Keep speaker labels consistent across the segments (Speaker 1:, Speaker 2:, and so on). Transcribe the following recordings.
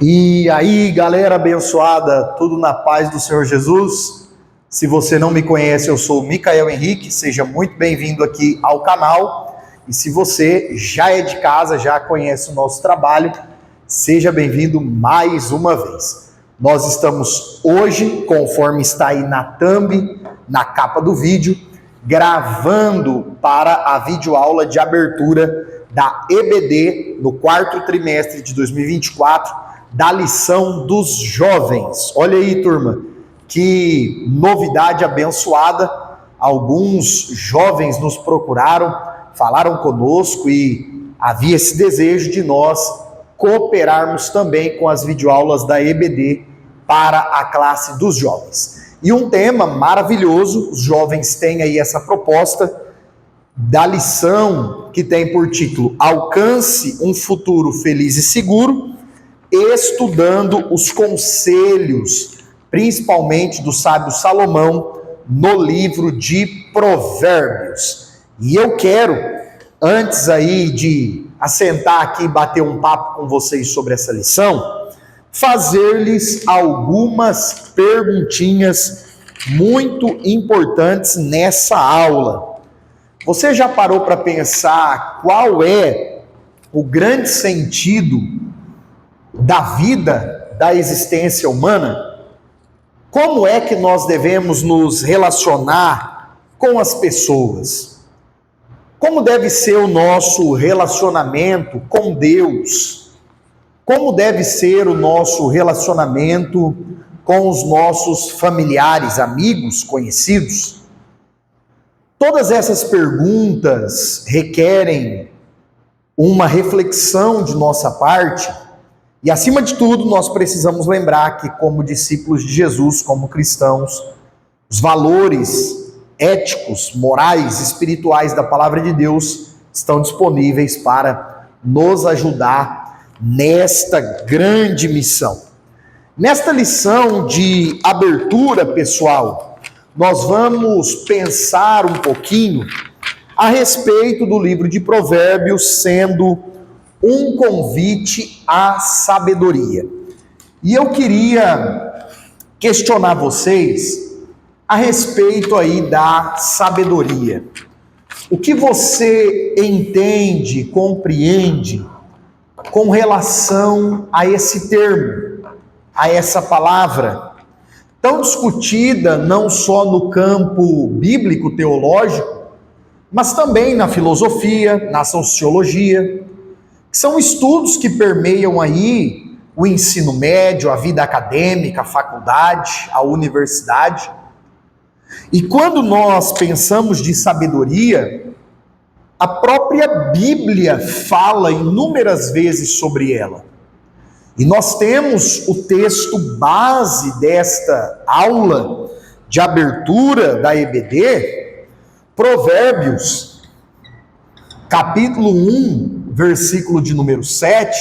Speaker 1: E aí, galera abençoada, tudo na paz do Senhor Jesus? Se você não me conhece, eu sou o Micael Henrique, seja muito bem-vindo aqui ao canal. E se você já é de casa, já conhece o nosso trabalho, seja bem-vindo mais uma vez. Nós estamos hoje, conforme está aí na thumb, na capa do vídeo, gravando para a videoaula de abertura da EBD no quarto trimestre de 2024, da lição dos jovens. Olha aí, turma, que novidade abençoada. Alguns jovens nos procuraram, falaram conosco e havia esse desejo de nós cooperarmos também com as videoaulas da EBD para a classe dos jovens. E um tema maravilhoso, os jovens têm aí essa proposta da lição que tem por título Alcance um futuro feliz e seguro, estudando os conselhos, principalmente do sábio Salomão, no livro de Provérbios. E eu quero, antes aí de assentar aqui e bater um papo com vocês sobre essa lição, fazer-lhes algumas perguntinhas muito importantes nessa aula. Você já parou para pensar qual é o grande sentido da vida, da existência humana? Como é que nós devemos nos relacionar com as pessoas? Como deve ser o nosso relacionamento com Deus? Como deve ser o nosso relacionamento com os nossos familiares, amigos, conhecidos? Todas essas perguntas requerem uma reflexão de nossa parte. E, acima de tudo, nós precisamos lembrar que, como discípulos de Jesus, como cristãos, os valores éticos, morais, espirituais da palavra de Deus estão disponíveis para nos ajudar nesta grande missão. Nesta lição de abertura, pessoal, nós vamos pensar um pouquinho a respeito do livro de Provérbios, sendo um convite à sabedoria. E eu queria questionar vocês a respeito aí da sabedoria. O que você entende, compreende com relação a esse termo, a essa palavra, tão discutida não só no campo bíblico, teológico, mas também na filosofia, na sociologia. São estudos que permeiam aí o ensino médio, a vida acadêmica, a faculdade, a universidade. E quando nós pensamos de sabedoria, a própria Bíblia fala inúmeras vezes sobre ela. E nós temos o texto base desta aula de abertura da EBD, Provérbios, capítulo 1, versículo de número 7,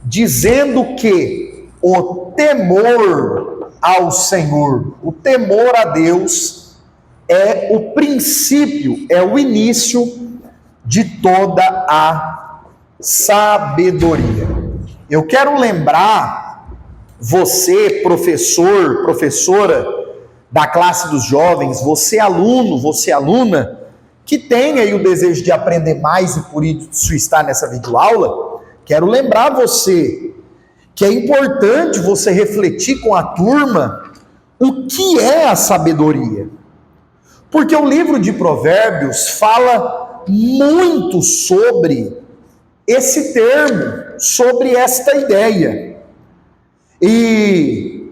Speaker 1: dizendo que o temor ao Senhor, o temor a Deus, é o princípio, é o início de toda a sabedoria. Eu quero lembrar você, professor, professora da classe dos jovens, você aluno, você aluna, que tem aí o desejo de aprender mais e por isso está nessa videoaula, quero lembrar você que é importante você refletir com a turma o que é a sabedoria. Porque o livro de Provérbios fala muito sobre esse termo, sobre esta ideia. E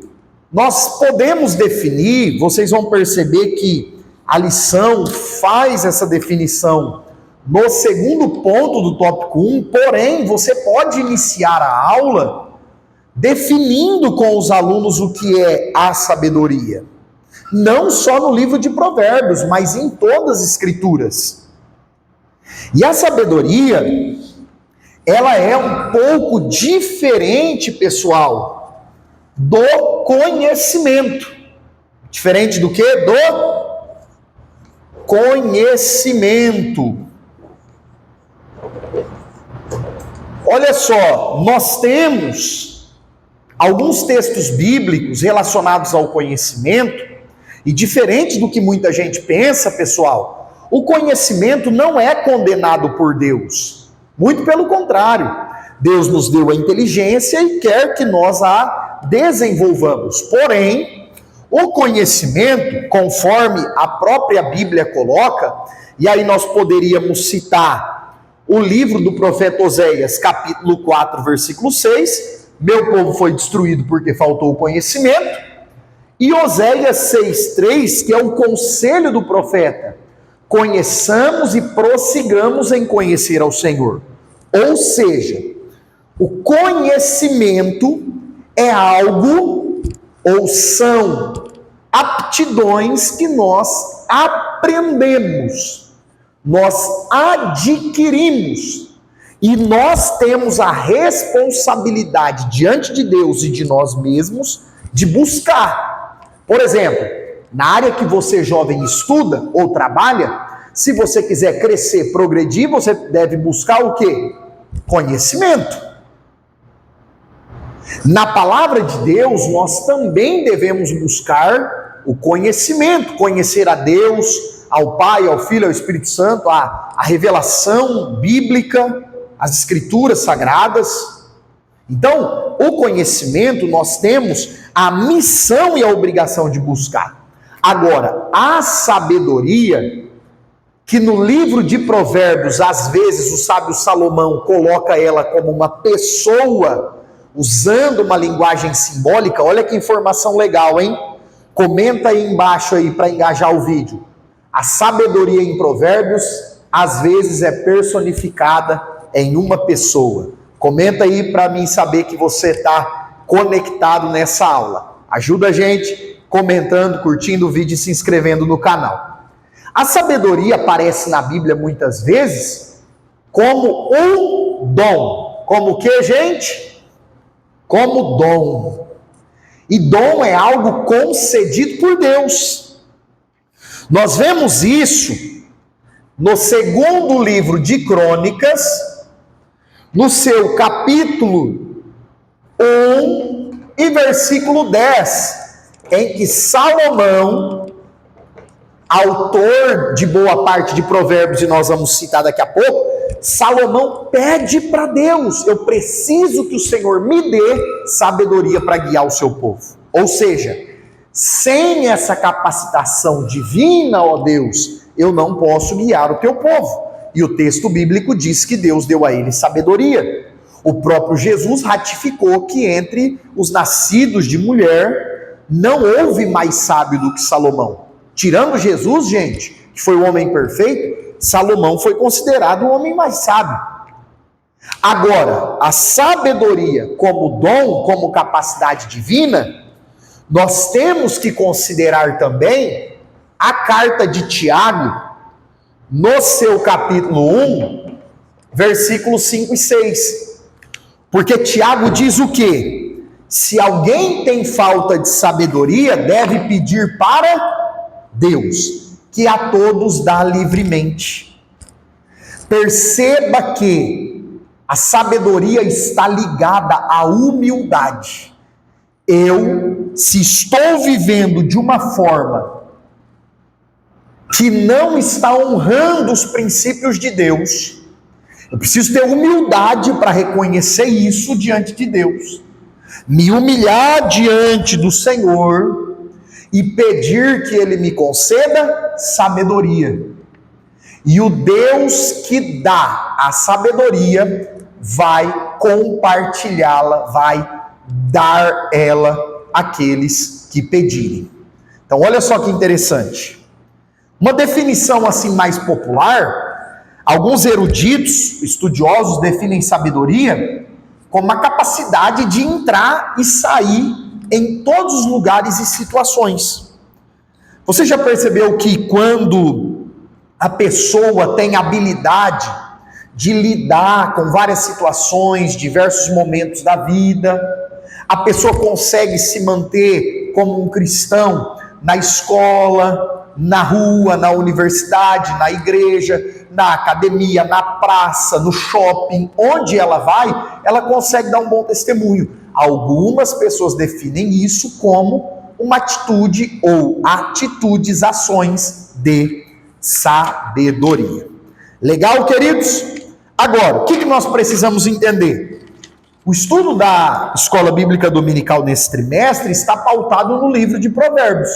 Speaker 1: nós podemos definir, vocês vão perceber que a lição faz essa definição no segundo ponto do tópico 1, porém, você pode iniciar a aula definindo com os alunos o que é a sabedoria. Não só no livro de Provérbios, mas em todas as escrituras. E a sabedoria, ela é um pouco diferente, pessoal, do conhecimento. Diferente do quê? Do conhecimento. Olha só, nós temos alguns textos bíblicos relacionados ao conhecimento, e diferente do que muita gente pensa, pessoal, o conhecimento não é condenado por Deus. Muito pelo contrário, Deus nos deu a inteligência e quer que nós a desenvolvamos. Porém, o conhecimento, conforme a própria Bíblia coloca, e aí nós poderíamos citar o livro do profeta Oséias, capítulo 4, versículo 6, meu povo foi destruído porque faltou o conhecimento, e Oséias 6,3, que é o conselho do profeta, conheçamos e prossigamos em conhecer ao Senhor. Ou seja, o conhecimento é algo, ou são aptidões que nós aprendemos, nós adquirimos, e nós temos a responsabilidade diante de Deus e de nós mesmos de buscar. Por exemplo, na área que você jovem estuda ou trabalha, se você quiser crescer, progredir, você deve buscar o quê? Conhecimento. Na palavra de Deus, nós também devemos buscar o conhecimento, conhecer a Deus, ao Pai, ao Filho, ao Espírito Santo, a revelação bíblica, as escrituras sagradas. Então, o conhecimento nós temos a missão e a obrigação de buscar. Agora, a sabedoria, que no livro de Provérbios, às vezes o sábio Salomão coloca ela como uma pessoa, usando uma linguagem simbólica. Olha que informação legal, hein? Comenta aí embaixo aí para engajar o vídeo. A sabedoria em Provérbios, às vezes é personificada em uma pessoa. Comenta aí para mim saber que você está conectado nessa aula. Ajuda a gente comentando, curtindo o vídeo e se inscrevendo no canal. A sabedoria aparece na Bíblia muitas vezes como um dom. Como o que, gente? Como dom. E dom é algo concedido por Deus. Nós vemos isso no segundo livro de Crônicas, no seu capítulo 1 e versículo 10, em que Salomão, autor de boa parte de Provérbios, e nós vamos citar daqui a pouco, Salomão pede para Deus: eu preciso que o Senhor me dê sabedoria para guiar o seu povo. Ou seja, sem essa capacitação divina, ó Deus, eu não posso guiar o teu povo. E o texto bíblico diz que Deus deu a ele sabedoria. O próprio Jesus ratificou que entre os nascidos de mulher não houve mais sábio do que Salomão. Tirando Jesus, gente, que foi o homem perfeito, Salomão foi considerado o homem mais sábio. Agora, a sabedoria como dom, como capacidade divina, nós temos que considerar também a carta de Tiago, no seu capítulo 1, versículos 5 e 6. Porque Tiago diz o quê? Se alguém tem falta de sabedoria, deve pedir para Deus, que a todos dá livremente. Perceba que a sabedoria está ligada à humildade. Se estou vivendo de uma forma que não está honrando os princípios de Deus, eu preciso ter humildade para reconhecer isso diante de Deus, me humilhar diante do Senhor e pedir que Ele me conceda sabedoria. E o Deus que dá a sabedoria vai compartilhá-la, vai dar ela àqueles que pedirem. Então olha só que interessante. Uma definição assim mais popular, alguns eruditos, estudiosos definem sabedoria como a capacidade de entrar e sair em todos os lugares e situações. Você já percebeu que quando a pessoa tem habilidade de lidar com várias situações, diversos momentos da vida, a pessoa consegue se manter como um cristão na escola, na rua, na universidade, na igreja, na academia, na praça, no shopping, onde ela vai, ela consegue dar um bom testemunho. Algumas pessoas definem isso como uma atitude ou atitudes, ações de sabedoria. Legal, queridos? Agora, o que nós precisamos entender? O estudo da Escola Bíblica Dominical nesse trimestre está pautado no livro de Provérbios.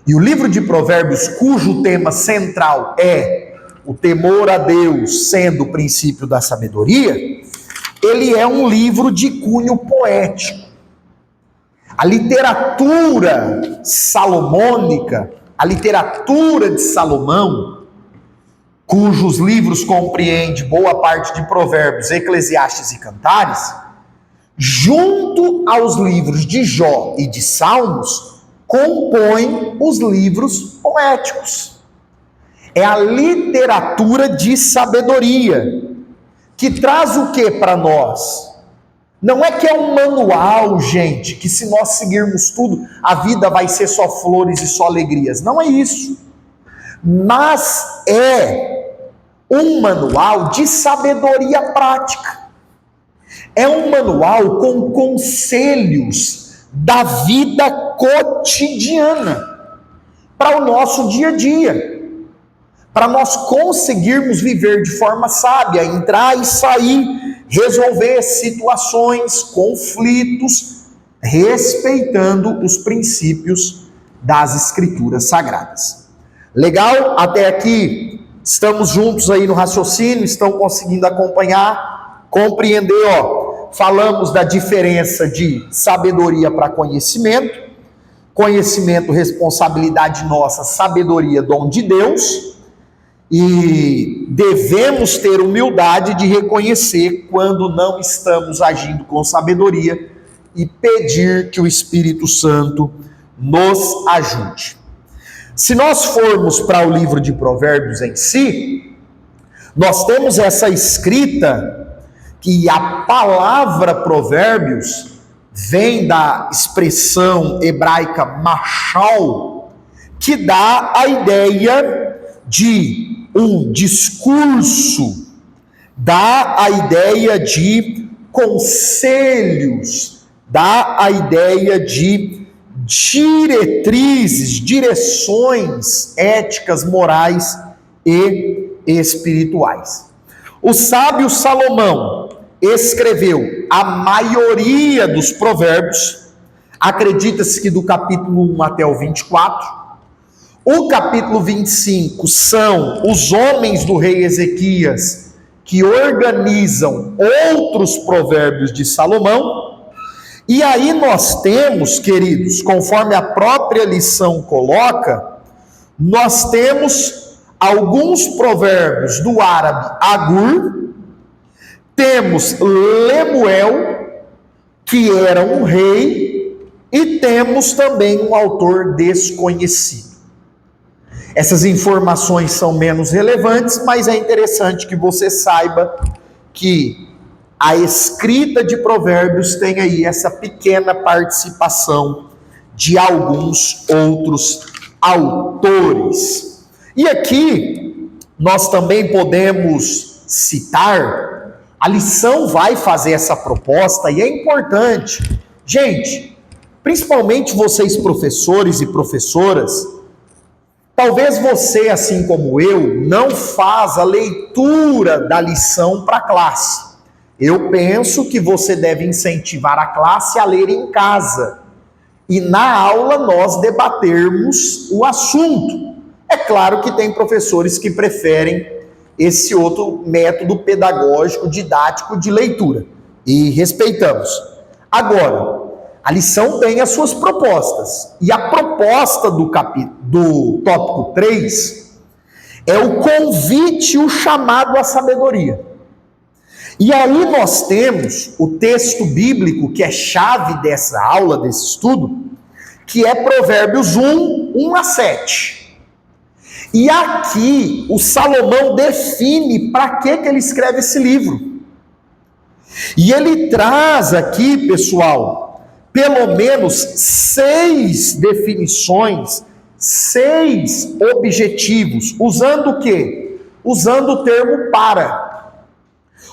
Speaker 1: E o livro de Provérbios, cujo tema central é o temor a Deus sendo o princípio da sabedoria, ele é um livro de cunho poético. A literatura salomônica, a literatura de Salomão, cujos livros compreende boa parte de Provérbios, Eclesiastes e Cantares, junto aos livros de Jó e de Salmos, compõem os livros poéticos. É a literatura de sabedoria, que traz o que para nós? Não é que é um manual, gente, que se nós seguirmos tudo, a vida vai ser só flores e só alegrias. Não é isso. Mas é um manual de sabedoria prática. É um manual com conselhos da vida cotidiana para o nosso dia a dia, para nós conseguirmos viver de forma sábia, entrar e sair, resolver situações, conflitos, respeitando os princípios das Escrituras Sagradas. Legal? Até aqui estamos juntos aí no raciocínio, estão conseguindo acompanhar, compreender, falamos da diferença de sabedoria para conhecimento, conhecimento, responsabilidade nossa, sabedoria, dom de Deus, e devemos ter humildade de reconhecer quando não estamos agindo com sabedoria e pedir que o Espírito Santo nos ajude. Se nós formos para o livro de Provérbios em si, nós temos essa escrita que a palavra provérbios vem da expressão hebraica machal, que dá a ideia de um discurso, dá a ideia de conselhos, dá a ideia de diretrizes, direções éticas, morais e espirituais. O sábio Salomão escreveu a maioria dos provérbios, acredita-se que do capítulo 1 até o 24, o capítulo 25 são os homens do rei Ezequias que organizam outros provérbios de Salomão, e aí nós temos, queridos, conforme a própria lição coloca, nós temos alguns provérbios do árabe Agur, temos Lemuel, que era um rei, e temos também um autor desconhecido. Essas informações são menos relevantes, mas é interessante que você saiba que a escrita de Provérbios tem aí essa pequena participação de alguns outros autores. E aqui nós também podemos citar, a lição vai fazer essa proposta e é importante. Gente, principalmente vocês professores e professoras, talvez você, assim como eu, não faz a leitura da lição para a classe. Eu penso que você deve incentivar a classe a ler em casa. E na aula nós debatermos o assunto. É claro que tem professores que preferem esse outro método pedagógico, didático de leitura. E respeitamos. Agora, a lição tem as suas propostas. E a proposta do tópico 3 é o convite, o chamado à sabedoria. E aí nós temos o texto bíblico que é chave dessa aula, desse estudo, que é Provérbios 1, 1 a 7. E aqui o Salomão define para que ele escreve esse livro. E ele traz aqui, pessoal, pelo menos 6 definições, 6 objetivos, usando o quê? Usando o termo para.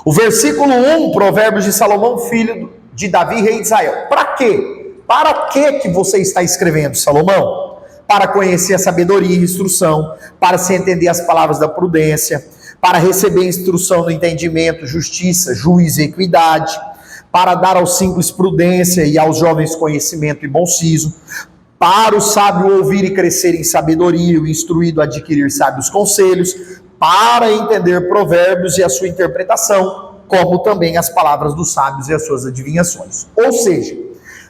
Speaker 1: O versículo 1, Provérbios de Salomão, filho de Davi, rei de Israel. Para quê? Para que você está escrevendo, Salomão? Para conhecer a sabedoria e instrução, para se entender as palavras da prudência, para receber instrução no entendimento, justiça, juízo e equidade, para dar aos simples prudência e aos jovens conhecimento e bom siso, para o sábio ouvir e crescer em sabedoria, o instruído adquirir sábios conselhos, para entender provérbios e a sua interpretação, como também as palavras dos sábios e as suas adivinhações. Ou seja,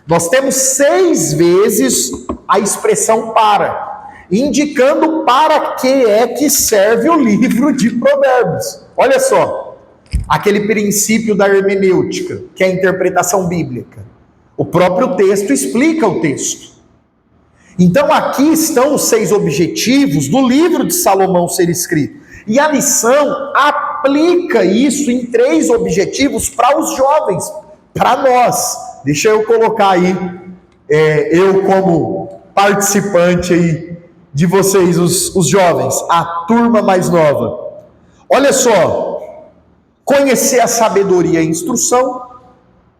Speaker 1: nós temos 6 vezes a expressão para, indicando para que é que serve o livro de Provérbios. Olha só, aquele princípio da hermenêutica, que é a interpretação bíblica. O próprio texto explica o texto. Então aqui estão os 6 objetivos do livro de Salomão ser escrito. E a lição aplica isso em 3 objetivos para os jovens, para nós. Deixa eu colocar aí, eu como participante aí de vocês, os jovens, a turma mais nova. Olha só, conhecer a sabedoria e a instrução,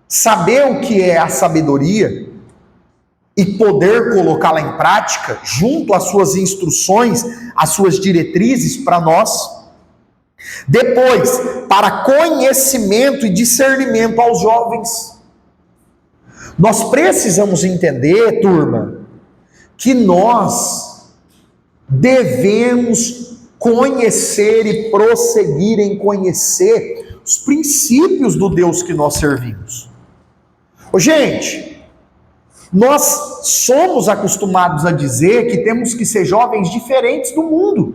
Speaker 1: saber o que é a sabedoria e poder colocá-la em prática, junto às suas instruções, às suas diretrizes para nós. Depois, para conhecimento e discernimento aos jovens. Nós precisamos entender, turma, que nós devemos conhecer e prosseguir em conhecer os princípios do Deus que nós servimos. Gente, nós somos acostumados a dizer que temos que ser jovens diferentes do mundo.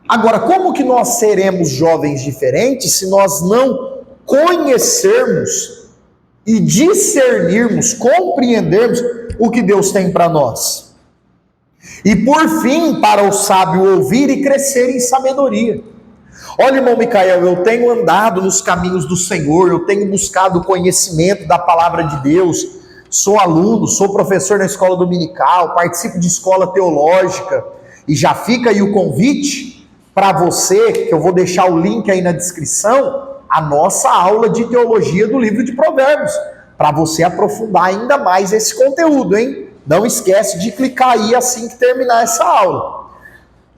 Speaker 1: Agora, como que nós seremos jovens diferentes se nós não conhecermos e discernirmos, compreendermos o que Deus tem para nós? E por fim, para o sábio ouvir e crescer em sabedoria. Olha, irmão Micael, eu tenho andado nos caminhos do Senhor, eu tenho buscado o conhecimento da palavra de Deus, sou aluno, sou professor na escola dominical, participo de escola teológica, e já fica aí o convite para você, que eu vou deixar o link aí na descrição, a nossa aula de teologia do livro de Provérbios, para você aprofundar ainda mais esse conteúdo, hein? Não esquece de clicar aí assim que terminar essa aula.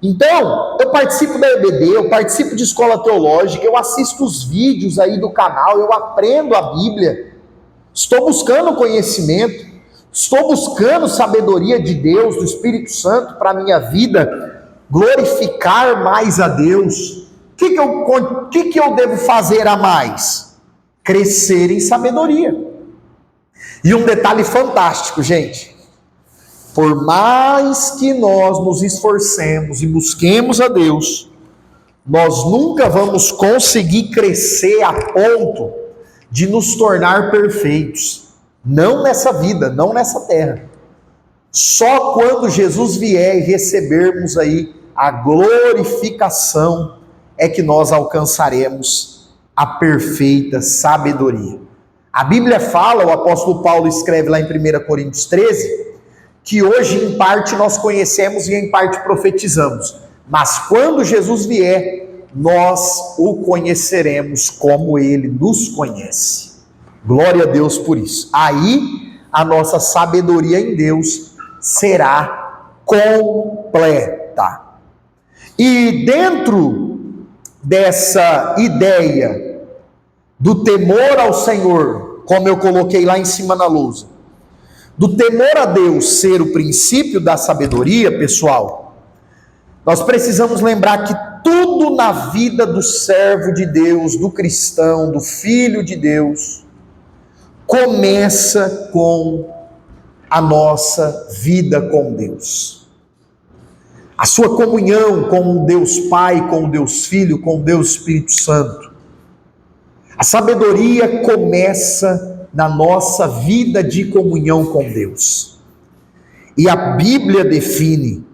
Speaker 1: Então, eu participo da EBD, eu participo de escola teológica, eu assisto os vídeos aí do canal, eu aprendo a Bíblia, estou buscando conhecimento, estou buscando sabedoria de Deus, do Espírito Santo para a minha vida, glorificar mais a Deus. O que eu devo fazer a mais? Crescer em sabedoria. E um detalhe fantástico, gente. Por mais que nós nos esforcemos e busquemos a Deus, nós nunca vamos conseguir crescer a ponto de nos tornar perfeitos. Não nessa vida, não nessa terra. Só quando Jesus vier e recebermos aí a glorificação é que nós alcançaremos a perfeita sabedoria. A Bíblia fala, o apóstolo Paulo escreve lá em 1 Coríntios 13, que hoje em parte nós conhecemos e em parte profetizamos, mas quando Jesus vier, nós o conheceremos como ele nos conhece. Glória a Deus por isso. Aí a nossa sabedoria em Deus será completa. E dentro dessa ideia do temor ao Senhor, como eu coloquei lá em cima na lousa, do temor a Deus ser o princípio da sabedoria, pessoal, nós precisamos lembrar que tudo na vida do servo de Deus, do cristão, do filho de Deus, começa com a nossa vida com Deus. A sua comunhão com o Deus Pai, com o Deus Filho, com o Deus Espírito Santo. A sabedoria começa na nossa vida de comunhão com Deus. E a Bíblia define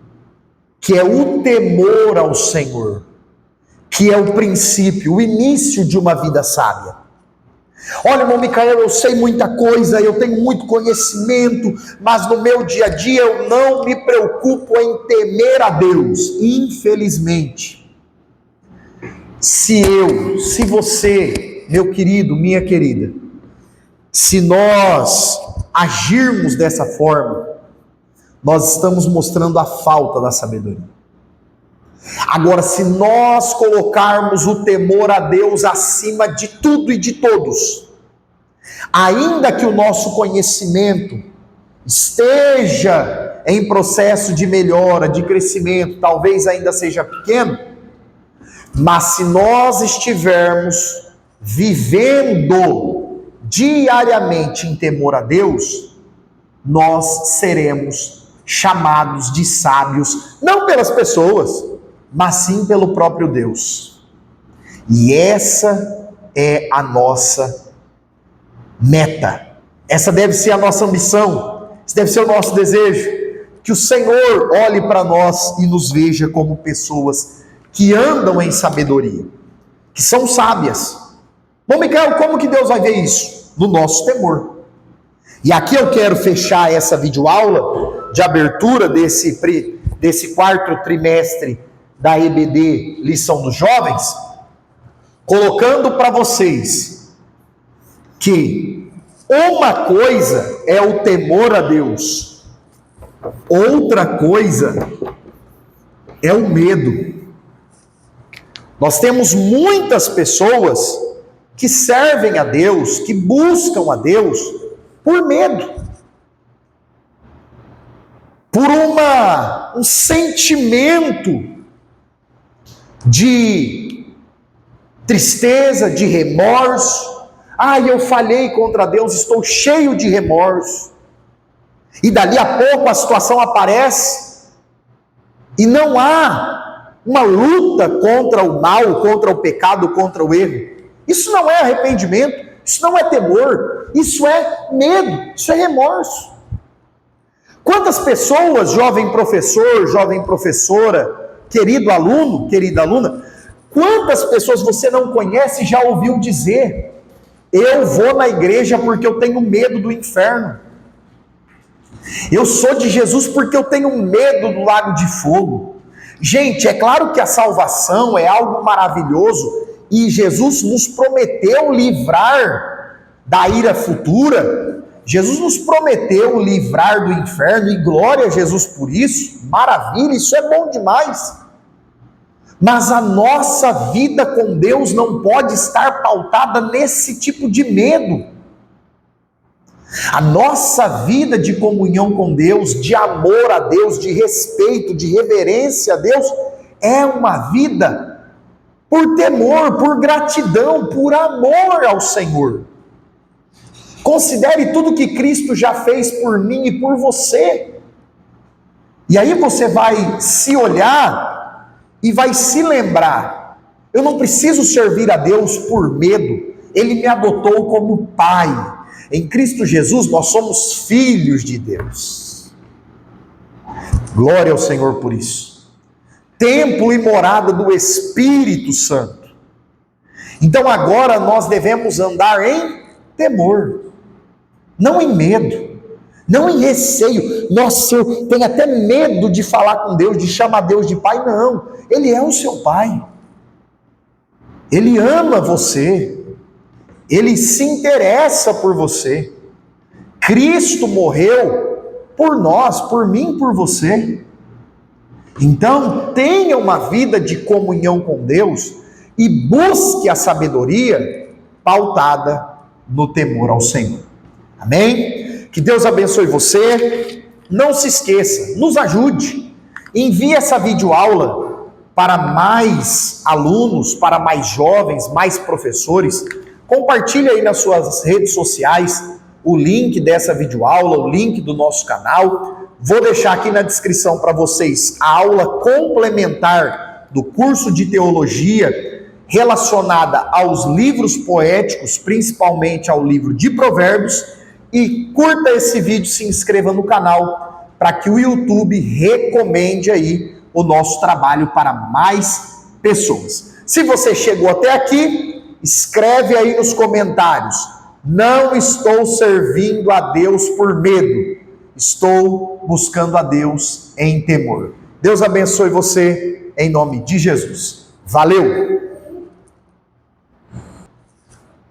Speaker 1: que é o temor ao Senhor, que é o princípio, o início de uma vida sábia. Olha, irmão Micael, eu sei muita coisa, eu tenho muito conhecimento, mas no meu dia a dia eu não me preocupo em temer a Deus. Infelizmente, se você, meu querido, minha querida, Se nós agirmos dessa forma, nós estamos mostrando a falta da sabedoria. Agora, se nós colocarmos o temor a Deus acima de tudo e de todos, ainda que o nosso conhecimento esteja em processo de melhora, de crescimento, talvez ainda seja pequeno, mas se nós estivermos vivendo diariamente em temor a Deus, nós seremos chamados de sábios, não pelas pessoas, mas sim pelo próprio Deus. E essa é a nossa meta. Essa deve ser a nossa ambição. Esse deve ser o nosso desejo. Que o Senhor olhe para nós e nos veja como pessoas que andam em sabedoria, que são sábias. Bom, Micael, como que Deus vai ver isso? No nosso temor. E aqui eu quero fechar essa videoaula de abertura desse quarto trimestre da EBD Lição dos Jovens, colocando para vocês que uma coisa é o temor a Deus, outra coisa é o medo. Nós temos muitas pessoas que servem a Deus, que buscam a Deus por medo, por um sentimento de tristeza, de remorso. Eu falhei contra Deus, estou cheio de remorso. E dali a pouco a situação aparece e não há uma luta contra o mal, contra o pecado, contra o erro. Isso não é arrependimento, isso não é temor, isso é medo, isso é remorso. Quantas pessoas, jovem professor, jovem professora, querido aluno, querida aluna, quantas pessoas você não conhece e já ouviu dizer: eu vou na igreja porque eu tenho medo do inferno. Eu sou de Jesus porque eu tenho medo do lago de fogo. Gente, é claro que a salvação é algo maravilhoso e Jesus nos prometeu livrar da ira futura. Jesus nos prometeu livrar do inferno e glória a Jesus por isso. Maravilha, isso é bom demais. Mas a nossa vida com Deus não pode estar pautada nesse tipo de medo. A nossa vida de comunhão com Deus, de amor a Deus, de respeito, de reverência a Deus, é uma vida por temor, por gratidão, por amor ao Senhor. Considere tudo que Cristo já fez por mim e por você. E aí você vai se olhar e vai se lembrar: eu não preciso servir a Deus por medo, Ele me adotou como Pai. Em Cristo Jesus nós somos filhos de Deus. Glória ao Senhor por isso. Templo e morada do Espírito Santo. Então agora nós devemos andar em temor, não em medo, não em receio. Nossa, eu tenho até medo de falar com Deus, de chamar Deus de Pai. Não, Ele é o seu Pai. Ele ama você. Ele se interessa por você. Cristo morreu por nós, por mim, por você. Então, tenha uma vida de comunhão com Deus e busque a sabedoria pautada no temor ao Senhor. Amém? Que Deus abençoe você. Não se esqueça, nos ajude. Envie essa videoaula para mais alunos, para mais jovens, mais professores. Compartilhe aí nas suas redes sociais o link dessa videoaula, o link do nosso canal. Vou deixar aqui na descrição para vocês a aula complementar do curso de teologia relacionada aos livros poéticos, principalmente ao livro de Provérbios. E curta esse vídeo, se inscreva no canal para que o YouTube recomende aí o nosso trabalho para mais pessoas. Se você chegou até aqui, escreve aí nos comentários: não estou servindo a Deus por medo, estou buscando a Deus em temor. Deus abençoe você, em nome de Jesus. Valeu!